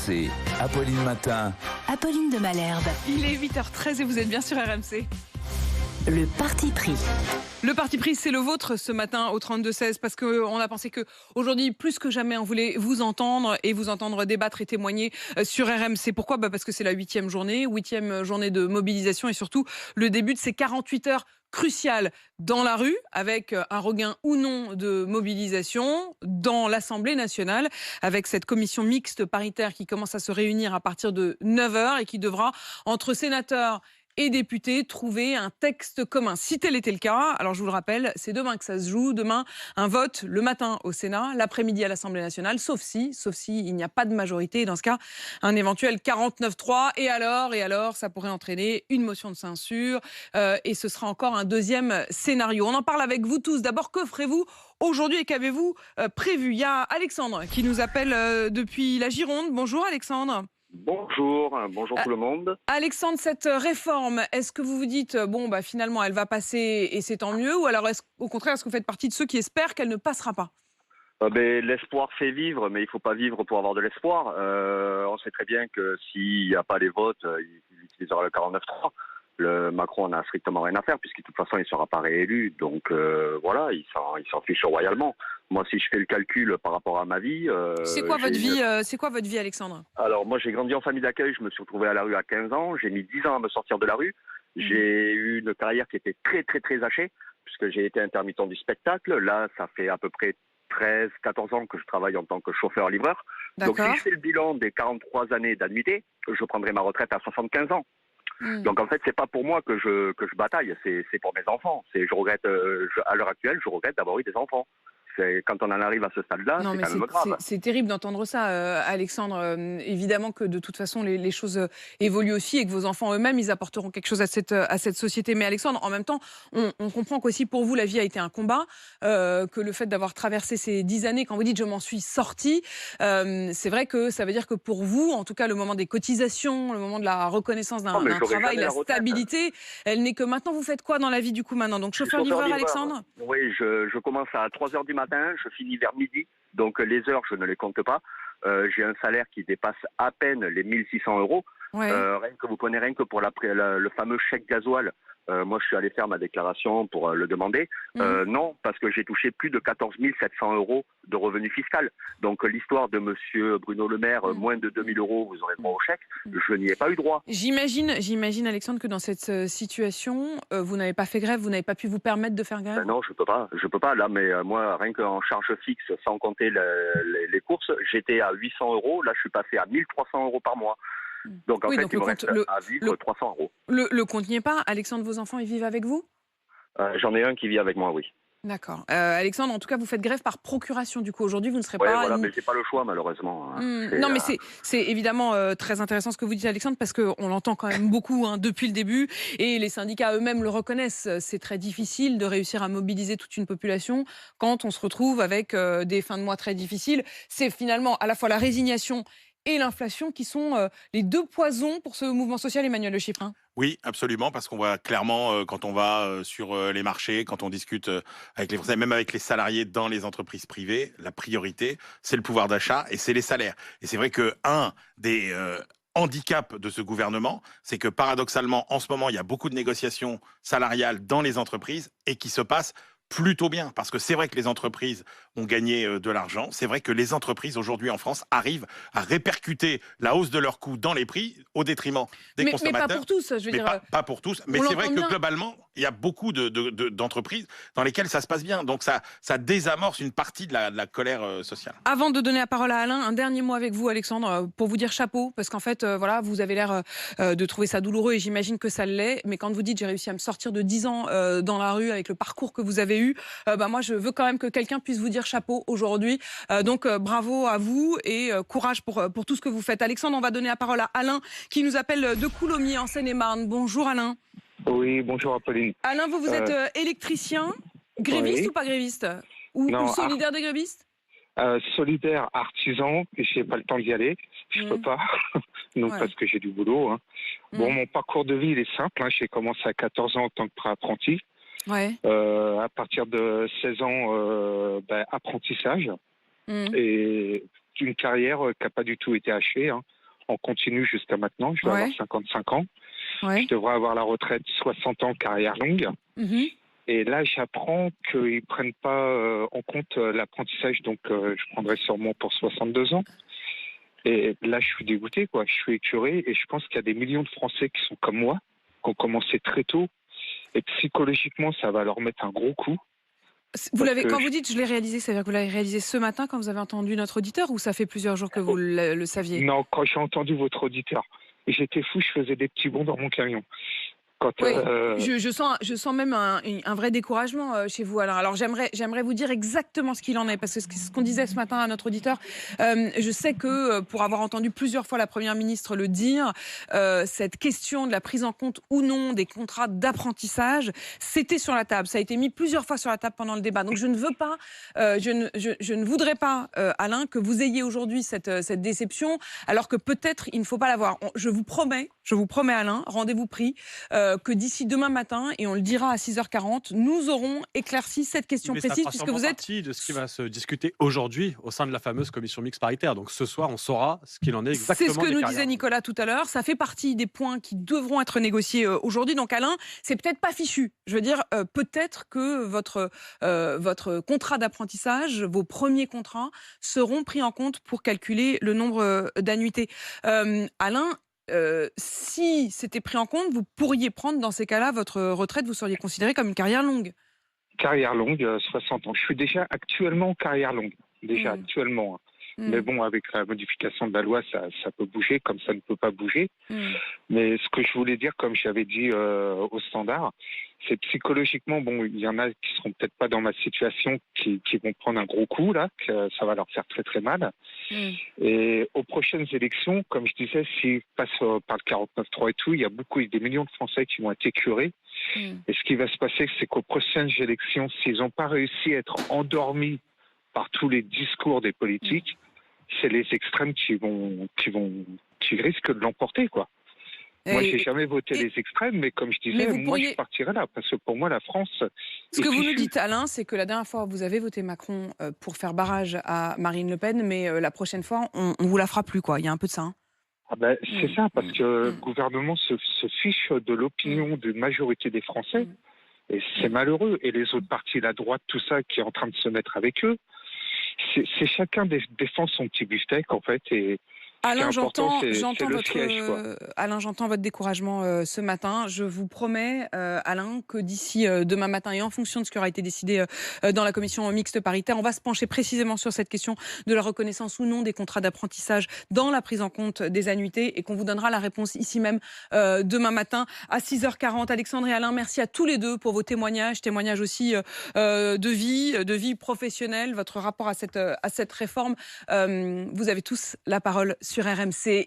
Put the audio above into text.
RMC, Apolline Matin. Apolline de Malherbe. Il est 8h13 et vous êtes bien sur RMC. Le parti pris. Le parti pris, c'est le vôtre ce matin au 32-16 parce qu'on a pensé qu'aujourd'hui, plus que jamais, on voulait vous entendre et vous entendre débattre et témoigner sur RMC. Pourquoi ? Parce que c'est la 8e journée de mobilisation et surtout le début de ces 48 heures cruciales dans la rue avec un regain ou non de mobilisation dans l'Assemblée nationale avec cette commission mixte paritaire qui commence à se réunir à partir de 9h et qui devra, entre sénateurs et députés, trouver un texte commun. Si tel était le cas, alors je vous le rappelle, c'est demain que ça se joue. Demain, un vote le matin au Sénat, l'après-midi à l'Assemblée nationale, sauf si il n'y a pas de majorité. Et dans ce cas, un éventuel 49-3. Et alors, ça pourrait entraîner une motion de censure. Et ce sera encore un deuxième scénario. On en parle avec vous tous. D'abord, que ferez-vous aujourd'hui et qu'avez-vous prévu ? Il y a Alexandre qui nous appelle depuis la Gironde. Bonjour Alexandre. Bonjour tout le monde. Alexandre, cette réforme, est-ce que vous vous dites, finalement, elle va passer et c'est tant mieux, ou alors, au contraire, est-ce que vous faites partie de ceux qui espèrent qu'elle ne passera pas ? L'espoir fait vivre, mais il ne faut pas vivre pour avoir de l'espoir. On sait très bien que s'il n'y a pas les votes, il utilisera le 49-3. Macron n'a strictement rien à faire, puisque de toute façon, il ne sera pas réélu. Donc voilà, il s'en fiche royalement. Moi, si je fais le calcul par rapport à ma vie... C'est quoi votre vie, Alexandre ? Alors, moi, j'ai grandi en famille d'accueil. Je me suis retrouvé à la rue à 15 ans. J'ai mis 10 ans à me sortir de la rue. J'ai eu une carrière qui était très, très, très hachée, puisque j'ai été intermittent du spectacle. Là, ça fait à peu près 13-14 ans que je travaille en tant que chauffeur-livreur. Donc, si je fais le bilan des 43 années d'annuité, je prendrai ma retraite à 75 ans. Donc en fait, c'est pas pour moi que je bataille, c'est pour mes enfants. Je regrette, à l'heure actuelle, je regrette d'avoir eu des enfants. Quand on en arrive à ce stade-là, c'est quand même grave. C'est terrible d'entendre ça, Alexandre. Évidemment que de toute façon, les choses évoluent aussi et que vos enfants eux-mêmes, ils apporteront quelque chose à cette société. Mais Alexandre, en même temps, on comprend qu'aussi pour vous, la vie a été un combat, que le fait d'avoir traversé ces 10 années, quand vous dites « je m'en suis sortie », c'est vrai que ça veut dire que pour vous, en tout cas, le moment des cotisations, le moment de la reconnaissance d'un travail, la stabilité, elle n'est que maintenant. Vous faites quoi dans la vie du coup maintenant ? Donc chauffeur-livreur, Alexandre ? Oui, je commence à 3h du matin, je finis vers midi, donc les heures, je ne les compte pas. J'ai un salaire qui dépasse à peine les 1600 euros. Ouais. Rien que pour le fameux chèque gasoil. Moi, je suis allé faire ma déclaration pour le demander. Non, parce que j'ai touché plus de 14 700 euros de revenus fiscal. Donc, l'histoire de monsieur Bruno Le Maire, moins de 2000 euros, vous aurez droit au chèque, je n'y ai pas eu droit. J'imagine, Alexandre, que dans cette situation, vous n'avez pas fait grève, vous n'avez pas pu vous permettre de faire grève ? Non, je peux pas. Là, mais moi, rien qu'en charge fixe, sans compter les courses, j'étais à 800 euros. Là, je suis passé à 1300 euros par mois. Donc, en fait, il me reste à vivre 300 euros. Le compte n'y est pas. Alexandre, vos enfants, ils vivent avec vous ? J'en ai un qui vit avec moi, oui. D'accord. Alexandre, en tout cas, vous faites grève par procuration. Du coup, aujourd'hui, vous ne serez pas... Voilà, mais c'est pas le choix, malheureusement. Non, mais c'est évidemment très intéressant ce que vous dites, Alexandre, parce qu'on l'entend quand même beaucoup depuis le début. Et les syndicats eux-mêmes le reconnaissent. C'est très difficile de réussir à mobiliser toute une population quand on se retrouve avec des fins de mois très difficiles. C'est finalement à la fois la résignation et l'inflation qui sont les deux poisons pour ce mouvement social, Emmanuel Le Chypre. Oui, absolument, parce qu'on voit clairement quand on va sur les marchés, quand on discute avec les Français, même avec les salariés dans les entreprises privées, la priorité, c'est le pouvoir d'achat et c'est les salaires. Et c'est vrai que un des handicap de ce gouvernement, c'est que paradoxalement, en ce moment, il y a beaucoup de négociations salariales dans les entreprises et qui se passent plutôt bien, parce que c'est vrai que les entreprises ont gagné de l'argent. C'est vrai que les entreprises aujourd'hui en France arrivent à répercuter la hausse de leurs coûts dans les prix au détriment des consommateurs. Mais pas pour tous, je veux dire. Pas pour tous, mais c'est vrai que globalement, il y a beaucoup d'entreprises dans lesquelles ça se passe bien. Donc ça désamorce une partie de la colère sociale. Avant de donner la parole à Alain, un dernier mot avec vous, Alexandre, pour vous dire chapeau, parce qu'en fait, vous avez l'air de trouver ça douloureux et j'imagine que ça l'est. Mais quand vous dites j'ai réussi à me sortir de 10 ans dans la rue avec le parcours que vous avez eu, moi je veux quand même que quelqu'un puisse vous dire chapeau aujourd'hui. Donc bravo à vous et courage pour tout ce que vous faites. Alexandre, on va donner la parole à Alain qui nous appelle de Coulommiers en Seine-et-Marne. Bonjour Alain. Oui, bonjour Apolline. Alain, vous êtes électricien, gréviste ou pas gréviste ou solidaire des grévistes? Solidaire, artisan, et je n'ai pas le temps d'y aller, je peux pas, donc parce que j'ai du boulot. Bon, mon parcours de vie, il est simple, j'ai commencé à 14 ans en tant que pré-apprenti. À partir de 16 ans, apprentissage, et une carrière qui n'a pas du tout été hachée. en continu jusqu'à maintenant. Je vais avoir 55 ans. Je devrais avoir la retraite 60 ans, carrière longue. Et là, j'apprends qu'ils ne prennent pas en compte l'apprentissage, donc je prendrai sûrement pour 62 ans. Et là, je suis dégoûté, quoi. Je suis écœuré et je pense qu'il y a des millions de Français qui sont comme moi, qui ont commencé très tôt. Et psychologiquement, ça va leur mettre un gros coup. Quand vous dites je l'ai réalisé, ça veut dire que vous l'avez réalisé ce matin quand vous avez entendu notre auditeur ou ça fait plusieurs jours que vous le saviez? Non, quand j'ai entendu votre auditeur. J'étais fou, je faisais des petits bonds dans mon camion. Je sens même un vrai découragement chez vous, Alain. Alors j'aimerais vous dire exactement ce qu'il en est, parce que ce qu'on disait ce matin à notre auditeur, je sais que pour avoir entendu plusieurs fois la Première ministre le dire, cette question de la prise en compte ou non des contrats d'apprentissage, c'était sur la table. Ça a été mis plusieurs fois sur la table pendant le débat. Donc je ne veux pas, je ne voudrais pas, Alain, que vous ayez aujourd'hui cette déception, alors que peut-être il ne faut pas l'avoir. Je vous promets, Alain, rendez-vous pris, que d'ici demain matin, et on le dira à 6h40, nous aurons éclairci cette question précise, puisque vous êtes partie de ce qui va se discuter aujourd'hui au sein de la fameuse commission mixte paritaire. Donc ce soir, on saura ce qu'il en est exactement. C'est ce que nous disait Nicolas tout à l'heure. Ça fait partie des points qui devront être négociés aujourd'hui. Donc Alain, c'est peut-être pas fichu. Je veux dire, peut-être que votre contrat d'apprentissage, vos premiers contrats, seront pris en compte pour calculer le nombre d'annuités. Alain, si c'était pris en compte, vous pourriez prendre dans ces cas-là votre retraite, vous seriez considéré comme une carrière longue. Carrière longue, 60 ans. Je suis déjà actuellement en carrière longue. Actuellement. Mais bon, avec la modification de la loi, ça peut bouger, comme ça ne peut pas bouger. Mais ce que je voulais dire, comme j'avais dit au standard, c'est psychologiquement, bon, il y en a qui seront peut-être pas dans ma situation, qui vont prendre un gros coup, là, que ça va leur faire très très mal. Et aux prochaines élections, comme je disais, s'ils passent par le 49.3 et tout, il y a des millions de Français qui vont être écœurés. Et ce qui va se passer, c'est qu'aux prochaines élections, s'ils n'ont pas réussi à être endormis par tous les discours des politiques, c'est les extrêmes qui risquent de l'emporter, quoi. Moi, j'ai jamais voté les extrêmes, mais comme je disais, je partirais là, parce que pour moi, la France... Ce que vous nous dites, Alain, c'est que la dernière fois, vous avez voté Macron pour faire barrage à Marine Le Pen, mais la prochaine fois, on vous la fera plus, quoi. Il y a un peu de ça, hein. C'est ça, parce que le gouvernement se fiche de l'opinion d'une majorité des Français, et c'est malheureux. Et les autres partis, la droite, tout ça, qui est en train de se mettre avec eux, c'est chacun défend son petit beefsteak, en fait, et... Alain, j'entends votre découragement ce matin. Je vous promets, Alain, que d'ici demain matin, et en fonction de ce qui aura été décidé dans la commission mixte paritaire, on va se pencher précisément sur cette question de la reconnaissance ou non des contrats d'apprentissage dans la prise en compte des annuités, et qu'on vous donnera la réponse ici même demain matin à 6h40. Alexandre et Alain, merci à tous les deux pour vos témoignages aussi de vie professionnelle, votre rapport à cette réforme. Vous avez tous la parole sur RMC.